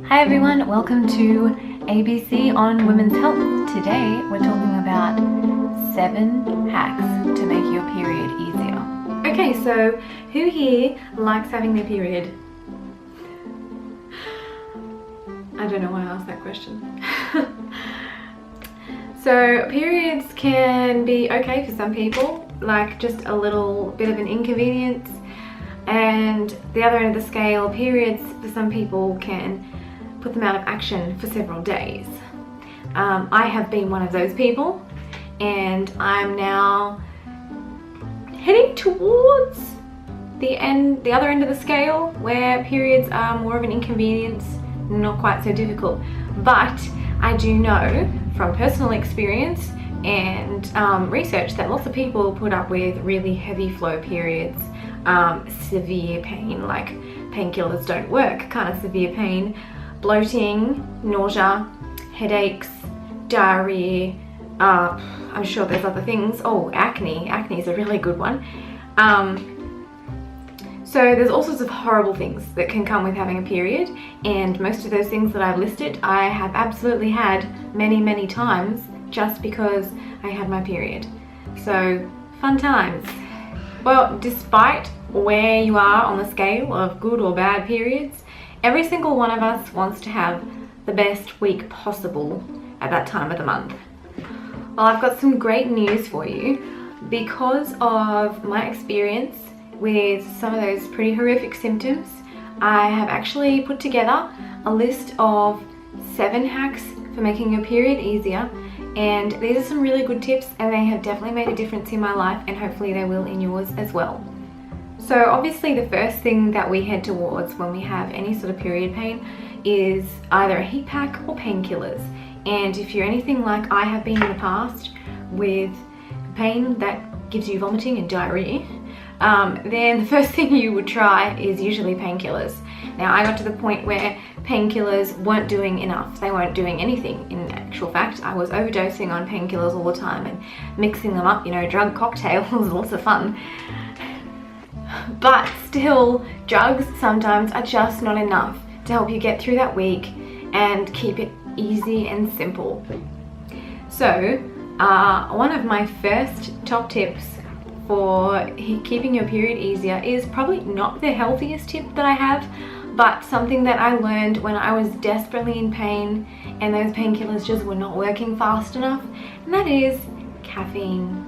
Hi everyone, welcome to ABC on Women's Health. Today we're talking about 7 hacks to make your period easier. Okay, so who here likes having their period? I don't know why I asked that question. So periods can be okay for some people, like just a little bit of an inconvenience, and the other end of the scale, periods for some people can put them out of action for several days. I have been one of those people, and I'm now heading towards the other end of the scale, where periods are more of an inconvenience, not quite so difficult. But I do know from personal experience and research that lots of people put up with really heavy flow periods, severe pain, like painkillers don't work kind of severe pain, bloating, nausea, headaches, diarrhea, I'm sure there's other things. Oh, acne is a really good one. So there's all sorts of horrible things that can come with having a period, and most of those things that I've listed I have absolutely had many times just because I had my period. So fun times. Well, despite where you are on the scale of good or bad periods, every single one of us wants to have the best week possible at that time of the month. Well, I've got some great news for you. Because of my experience with some of those pretty horrific symptoms, I have actually put together a list of 7 hacks for making your period easier, and these are some really good tips, and they have definitely made a difference in my life, and hopefully they will in yours as well. So obviously the first thing that we head towards when we have any sort of period pain is either a heat pack or painkillers. And if you're anything like I have been in the past, with pain that gives you vomiting and diarrhea, then the first thing you would try is usually painkillers. Now, I got to the point where painkillers weren't doing enough. They weren't doing anything. In actual fact, I was overdosing on painkillers all the time and mixing them up, you know, drug cocktails, lots of fun. But still, drugs sometimes are just not enough to help you get through that week and keep it easy and simple. So, one of my first top tips for keeping your period easier is probably not the healthiest tip that I have, but something that I learned when I was desperately in pain and those painkillers just were not working fast enough, and that is caffeine.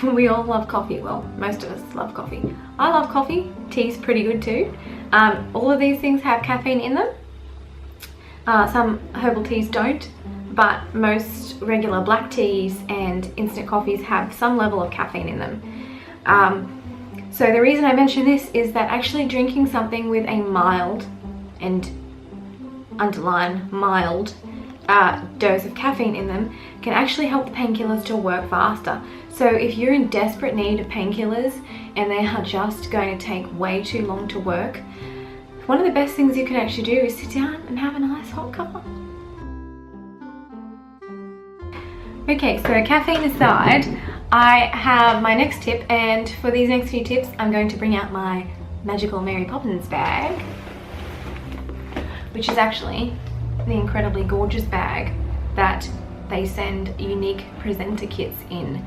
We all love coffee. Well, most of us love coffee. I love coffee. Tea's pretty good too. All of these things have caffeine in them. Some herbal teas don't, but most regular black teas and instant coffees have some level of caffeine in them. So the reason I mention this is that actually drinking something with a mild, and underline mild, dose of caffeine in them can actually help the painkillers to work faster. So if you're in desperate need of painkillers and they are just going to take way too long to work, one of the best things you can actually do is sit down and have a nice hot cup. Okay, so caffeine aside, I have my next tip, and for these next few tips I'm going to bring out my magical Mary Poppins bag, which is actually the incredibly gorgeous bag that they send unique presenter kits in,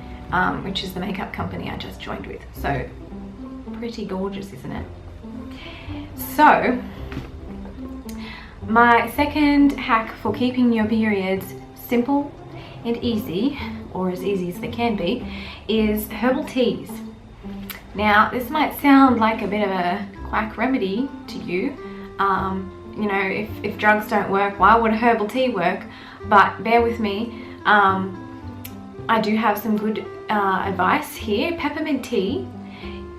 which is the makeup company I just joined with. So pretty gorgeous, isn't it? So my second hack for keeping your periods simple and easy, or as easy as they can be, is herbal teas. Now, this might sound like a bit of a quack remedy to you. You know, if drugs don't work, why would a herbal tea work? But bear with me, I do have some good advice here. Peppermint tea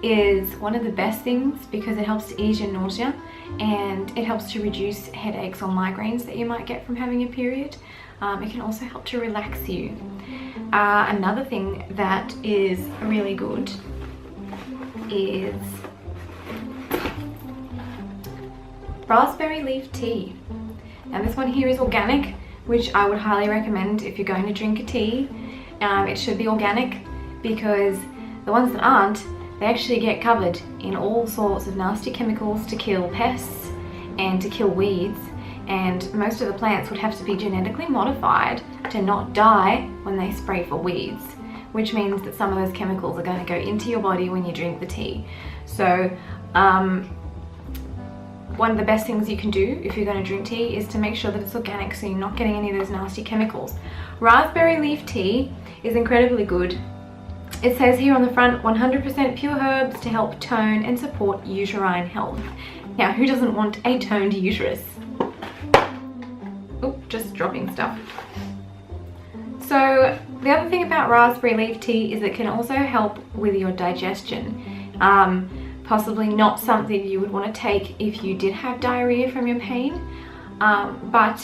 is one of the best things because it helps to ease your nausea, and it helps to reduce headaches or migraines that you might get from having a period. It can also help to relax you. Another thing that is really good is raspberry leaf tea. Now this one here is organic, which I would highly recommend if you're going to drink a tea. It should be organic, because the ones that aren't, they actually get covered in all sorts of nasty chemicals to kill pests and to kill weeds, and most of the plants would have to be genetically modified to not die when they spray for weeds, which means that some of those chemicals are going to go into your body when you drink the tea. So one of the best things you can do if you're going to drink tea is to make sure that it's organic, so you're not getting any of those nasty chemicals. Raspberry leaf tea is incredibly good. It says here on the front, 100% pure herbs to help tone and support uterine health. Now, who doesn't want a toned uterus? Oh, just dropping stuff. So the other thing about raspberry leaf tea is it can also help with your digestion. Possibly not something you would want to take if you did have diarrhea from your pain, but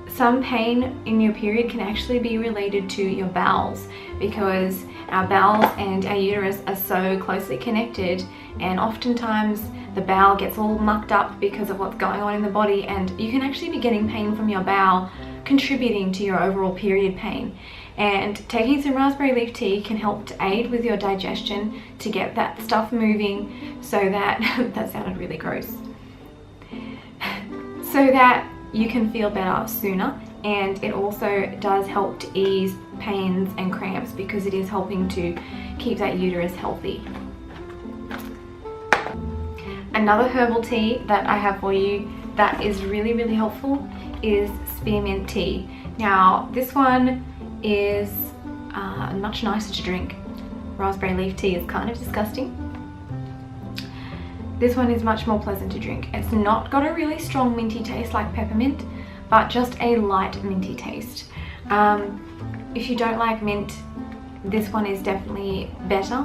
some pain in your period can actually be related to your bowels, because our bowels and our uterus are so closely connected, and oftentimes the bowel gets all mucked up because of what's going on in the body, and you can actually be getting pain from your bowel contributing to your overall period pain. And taking some raspberry leaf tea can help to aid with your digestion, to get that stuff moving, so that that sounded really gross, so that you can feel better sooner. And it also does help to ease pains and cramps, because it is helping to keep that uterus healthy. Another herbal tea that I have for you that is really, really helpful is spearmint tea. Now, this one is much nicer to drink. Raspberry leaf tea is kind of disgusting. This one is much more pleasant to drink. It's not got a really strong minty taste like peppermint, but just a light minty taste. If you don't like mint, this one is definitely better.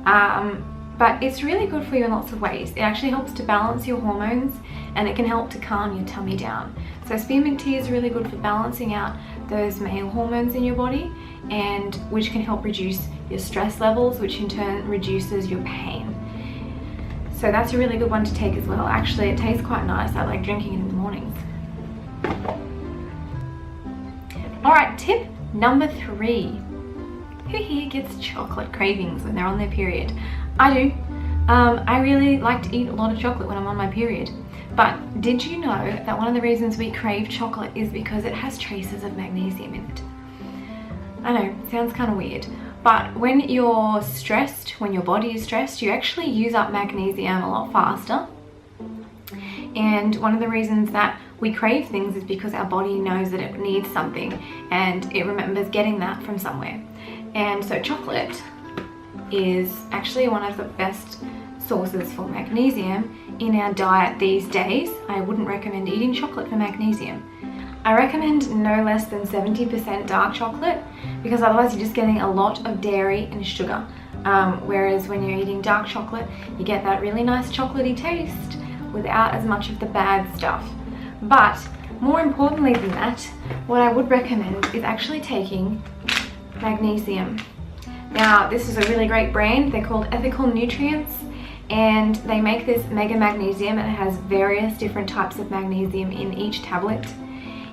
But it's really good for you in lots of ways. It actually helps to balance your hormones, and it can help to calm your tummy down. So spearmint tea is really good for balancing out those male hormones in your body, and which can help reduce your stress levels, which in turn reduces your pain. So that's a really good one to take as well. Actually, it tastes quite nice. I like drinking it in the mornings. All right, tip number 3. Who here gets chocolate cravings when they're on their period? I do. I really like to eat a lot of chocolate when I'm on my period. But did you know that one of the reasons we crave chocolate is because it has traces of magnesium in it? I know, it sounds kind of weird, but when you're stressed, when your body is stressed, you actually use up magnesium a lot faster. And one of the reasons that we crave things is because our body knows that it needs something, and it remembers getting that from somewhere. And so chocolate is actually one of the best sources for magnesium in our diet these days. I wouldn't recommend eating chocolate for magnesium. I recommend no less than 70% dark chocolate, because otherwise you're just getting a lot of dairy and sugar. Whereas when you're eating dark chocolate, you get that really nice chocolatey taste without as much of the bad stuff. But more importantly than that, what I would recommend is actually taking magnesium. Now, this is a really great brand. They're called Ethical Nutrients, and they make this mega magnesium, and it has various different types of magnesium in each tablet,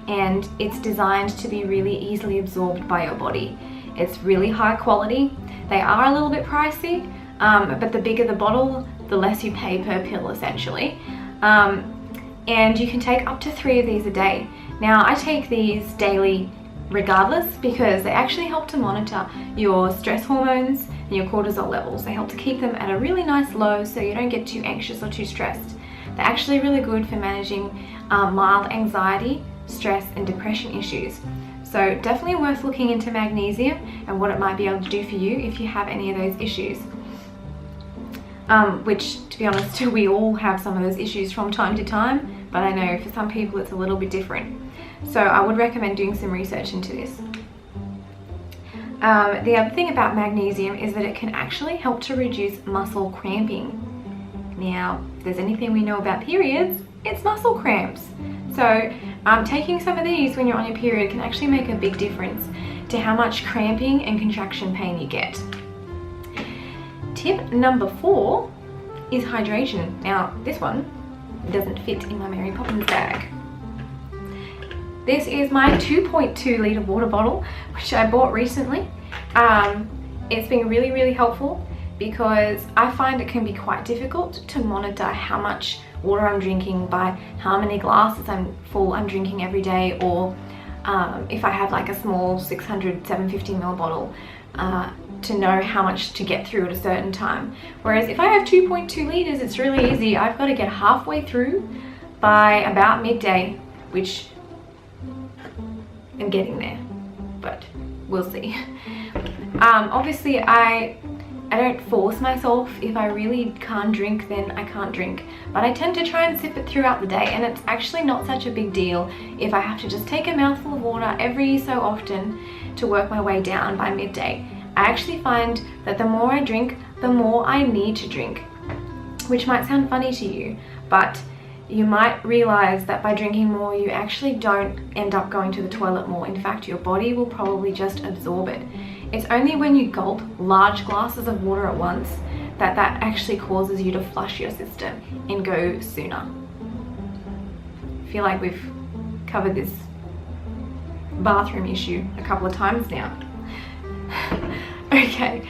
and it's designed to be really easily absorbed by your body. It's really high quality. They are a little bit pricey, but the bigger the bottle, the less you pay per pill, essentially. And you can take up to 3 of these a day. Now, I take these daily regardless, because they actually help to monitor your stress hormones and your cortisol levels. They help to keep them at a really nice low, so you don't get too anxious or too stressed. They're actually really good for managing mild anxiety, stress, and depression issues. So definitely worth looking into magnesium and what it might be able to do for you if you have any of those issues. Which, to be honest, we all have some of those issues from time to time, but I know for some people it's a little bit different. So I would recommend doing some research into this. The other thing about magnesium is that it can actually help to reduce muscle cramping. Now, if there's anything we know about periods, it's muscle cramps. So taking some of these when you're on your period can actually make a big difference to how much cramping and contraction pain you get. Tip number 4 is hydration. Now, this one doesn't fit in my Mary Poppins bag. This is my 2.2 litre water bottle, which I bought recently. It's been really, really helpful because I find it can be quite difficult to monitor how much water I'm drinking by how many glasses I'm drinking every day, or if I have like a small 600, 750 ml bottle, to know how much to get through at a certain time. Whereas if I have 2.2 liters, it's really easy. I've got to get halfway through by about midday, which I'm getting there, but we'll see. Obviously I don't force myself. If I really can't drink, then I can't drink, but I tend to try and sip it throughout the day, and it's actually not such a big deal if I have to just take a mouthful of water every so often to work my way down by midday. I actually find that the more I drink, the more I need to drink, which might sound funny to you, but you might realize that by drinking more, you actually don't end up going to the toilet more. In fact, your body will probably just absorb it. It's only when you gulp large glasses of water at once that actually causes you to flush your system and go sooner. I feel like we've covered this bathroom issue a couple of times now. Okay,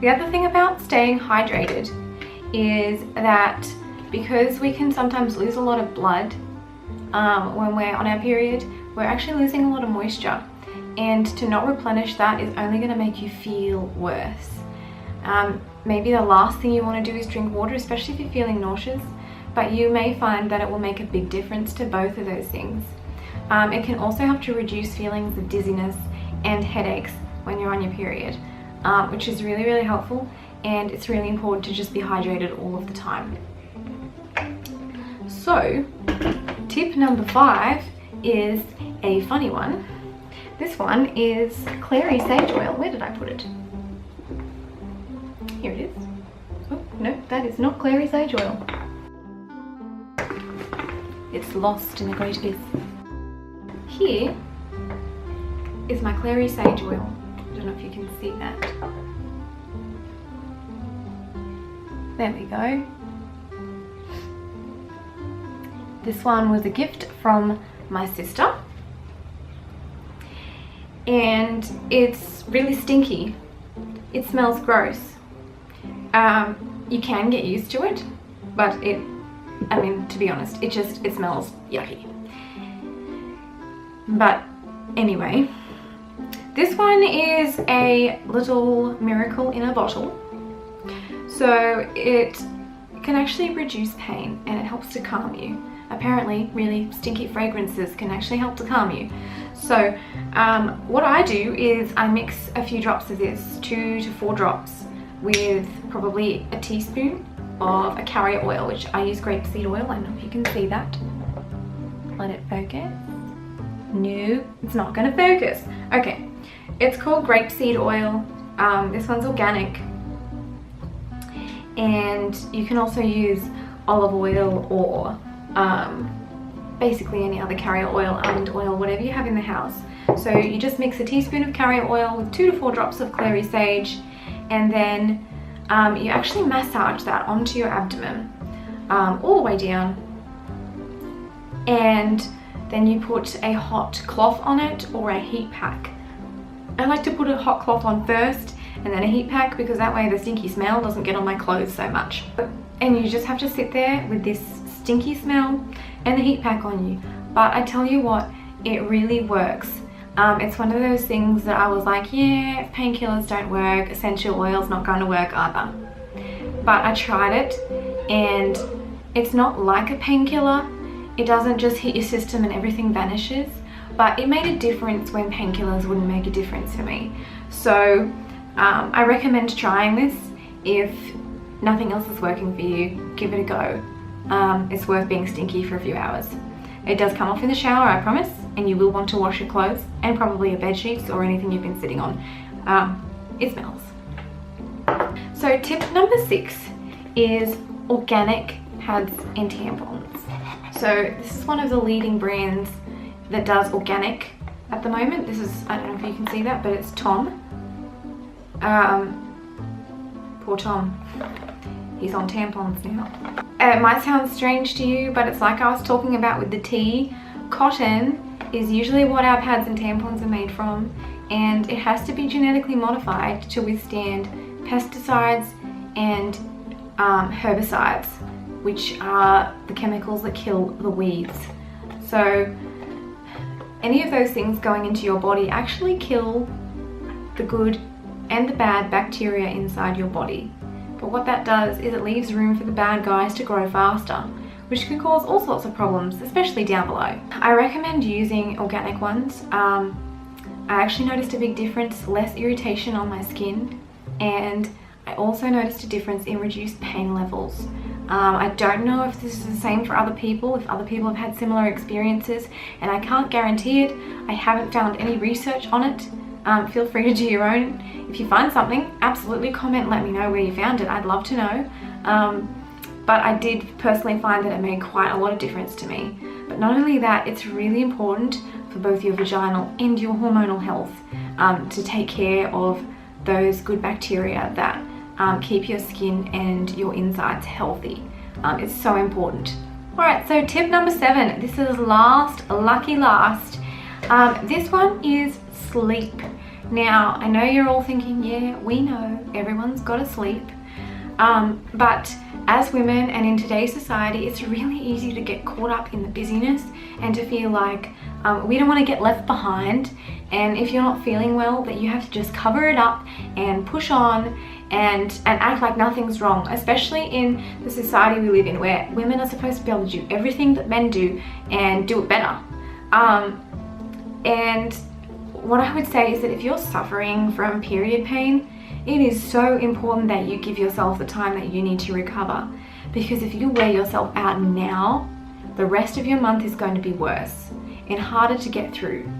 the other thing about staying hydrated is that because we can sometimes lose a lot of blood when we're on our period, we're actually losing a lot of moisture, and to not replenish that is only going to make you feel worse. Maybe the last thing you want to do is drink water, especially if you're feeling nauseous, but you may find that it will make a big difference to both of those things. It can also help to reduce feelings of dizziness and headaches when you're on your period, which is really, really helpful, and it's really important to just be hydrated all of the time. So, tip number 5 is a funny one. This one is clary sage oil. Where did I put it? Here it is. Oh, no, that is not clary sage oil. It's lost in the great abyss. Here is my clary sage oil. I don't know if you can see that. There we go. This one was a gift from my sister, and it's really stinky. It smells gross. You can get used to it, but to be honest, it smells yucky. But anyway, this one is a little miracle in a bottle. So it can actually reduce pain, and it helps to calm you. Apparently, really stinky fragrances can actually help to calm you. So what I do is I mix a few drops of this, 2 to 4 drops, with probably a teaspoon of a carrier oil, which I use grapeseed oil. I don't know if you can see that. Let it focus. No, it's not going to focus. Okay, it's called grapeseed oil. This one's organic, and you can also use olive oil or basically any other carrier oil, almond oil, whatever you have in the house. So you just mix a teaspoon of carrier oil with 2 to 4 drops of clary sage, and then you actually massage that onto your abdomen all the way down, and then you put a hot cloth on it or a heat pack. I like to put a hot cloth on first and then a heat pack, because that way the stinky smell doesn't get on my clothes so much. And you just have to sit there with this stinky smell and the heat pack on you. But I tell you what, it really works. It's one of those things that I was like, yeah, if painkillers don't work, essential oil's not going to work either. But I tried it, and it's not like a painkiller. It doesn't just hit your system and everything vanishes, but it made a difference when painkillers wouldn't make a difference for me. So I recommend trying this. If nothing else is working for you, give it a go. It's worth being stinky for a few hours. It does come off in the shower, I promise, and you will want to wash your clothes and probably your bed sheets or anything you've been sitting on. It smells. So tip number 6 is organic pads and tampons. So this is one of the leading brands that does organic at the moment. This is, I don't know if you can see that, but it's Tom. Poor Tom. He's on tampons now. It might sound strange to you, but it's like I was talking about with the tea. Cotton is usually what our pads and tampons are made from, and it has to be genetically modified to withstand pesticides and herbicides, which are the chemicals that kill the weeds. So any of those things going into your body actually kill the good and the bad bacteria inside your body. But what that does is it leaves room for the bad guys to grow faster, which can cause all sorts of problems, especially down below. I recommend using organic ones. I actually noticed a big difference, less irritation on my skin, and I also noticed a difference in reduced pain levels. I don't know if this is the same for other people, if other people have had similar experiences, and I can't guarantee it. I haven't found any research on it. Feel free to do your own. If you find something, absolutely comment, let me know where you found it. I'd love to know. But I did personally find that it made quite a lot of difference to me. But not only that, it's really important for both your vaginal and your hormonal health to take care of those good bacteria that keep your skin and your insides healthy. It's so important. Alright, so tip number 7. This is lucky last. This one is sleep. Now, I know you're all thinking, yeah, we know, everyone's got to sleep. But as women and in today's society, it's really easy to get caught up in the busyness and to feel like we don't want to get left behind. And if you're not feeling well, that you have to just cover it up and push on and act like nothing's wrong, especially in the society we live in where women are supposed to be able to do everything that men do and do it better. And what I would say is that if you're suffering from period pain, it is so important that you give yourself the time that you need to recover, because if you wear yourself out now, the rest of your month is going to be worse and harder to get through.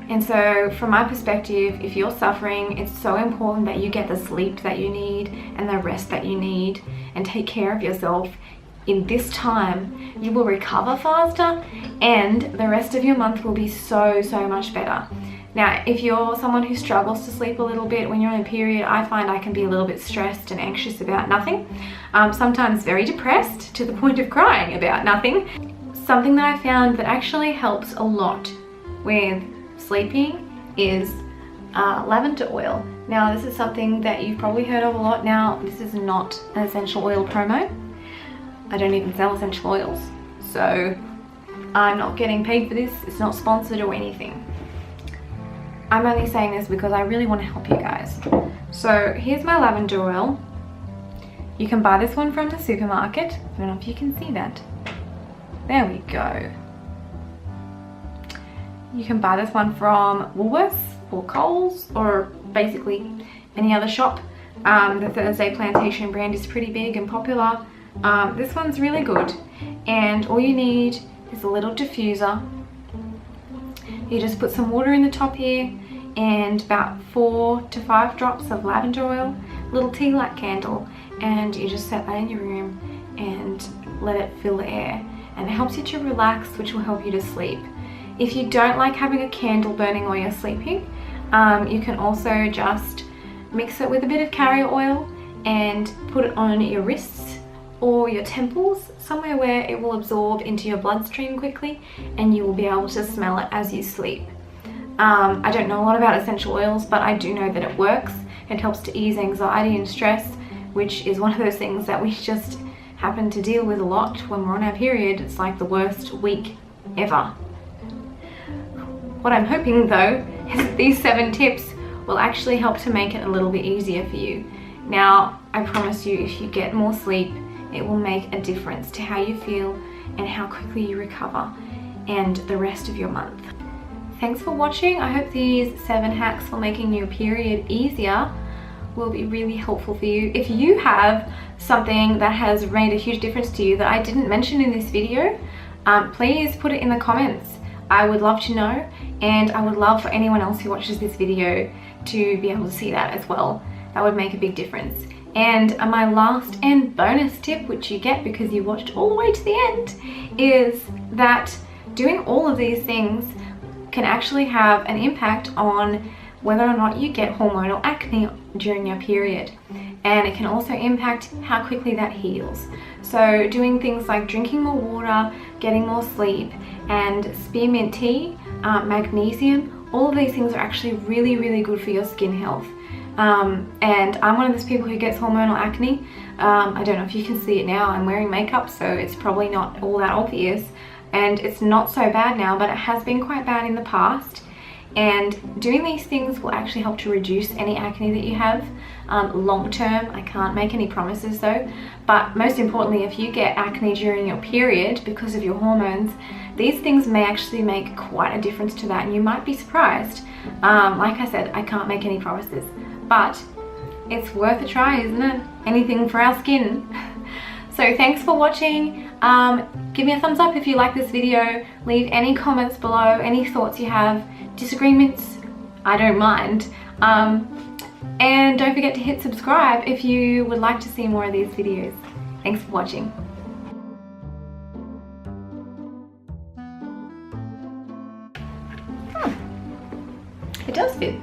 And so from my perspective, if you're suffering, it's so important that you get the sleep that you need and the rest that you need and take care of yourself. In this time, you will recover faster and the rest of your month will be so much better. Now, if you're someone who struggles to sleep a little bit when you're on a period, I find I can be a little bit stressed and anxious about nothing. Sometimes very depressed to the point of crying about nothing. Something that I found that actually helps a lot with sleeping is lavender oil. Now, this is something that you've probably heard of a lot. Now, this is not an essential oil promo. I don't even sell essential oils, so I'm not getting paid for this. It's not sponsored or anything. I'm only saying this because I really want to help you guys. So here's my lavender oil. You can buy this one from the supermarket. I don't know if you can see that. There we go. You can buy this one from Woolworths or Coles or basically any other shop. The Thursday Plantation brand is pretty big and popular. This one's really good, and all you need is a little diffuser. You just put some water in the top here and about 4 to 5 drops of lavender oil, little tea light candle, and you just set that in your room and let it fill the air, and it helps you to relax, which will help you to sleep. If you don't like having a candle burning while you're sleeping, you can also just mix it with a bit of carrier oil and put it on your wrists or your temples, somewhere where it will absorb into your bloodstream quickly and you will be able to smell it as you sleep. I don't know a lot about essential oils, but I do know that it works. It helps to ease anxiety and stress, which is one of those things that we just happen to deal with a lot when we're on our period. It's like the worst week ever. What I'm hoping though is that these 7 tips will actually help to make it a little bit easier for you. Now, I promise you, if you get more sleep, it will make a difference to how you feel and how quickly you recover and the rest of your month. Thanks for watching. I hope these 7 hacks for making your period easier will be really helpful for you. If you have something that has made a huge difference to you that I didn't mention in this video, please put it in the comments. I would love to know, and I would love for anyone else who watches this video to be able to see that as well. That would make a big difference. And my last and bonus tip, which you get because you watched all the way to the end, is that doing all of these things can actually have an impact on whether or not you get hormonal acne during your period. And it can also impact how quickly that heals. So doing things like drinking more water, getting more sleep, and spearmint tea, magnesium, all of these things are actually really good for your skin health. And I'm one of those people who gets hormonal acne. I don't know if you can see it now, I'm wearing makeup, so it's probably not all that obvious, and it's not so bad now, but it has been quite bad in the past. And doing these things will actually help to reduce any acne that you have long term. I can't make any promises though, but most importantly, if you get acne during your period because of your hormones, these things may actually make quite a difference to that, and you might be surprised. Like I said, I can't make any promises, but it's worth a try, isn't it? Anything for our skin. So thanks for watching. Give me a thumbs up if you like this video. Leave any comments below, any thoughts you have, disagreements, I don't mind. And don't forget to hit subscribe if you would like to see more of these videos. Thanks for watching. It does fit.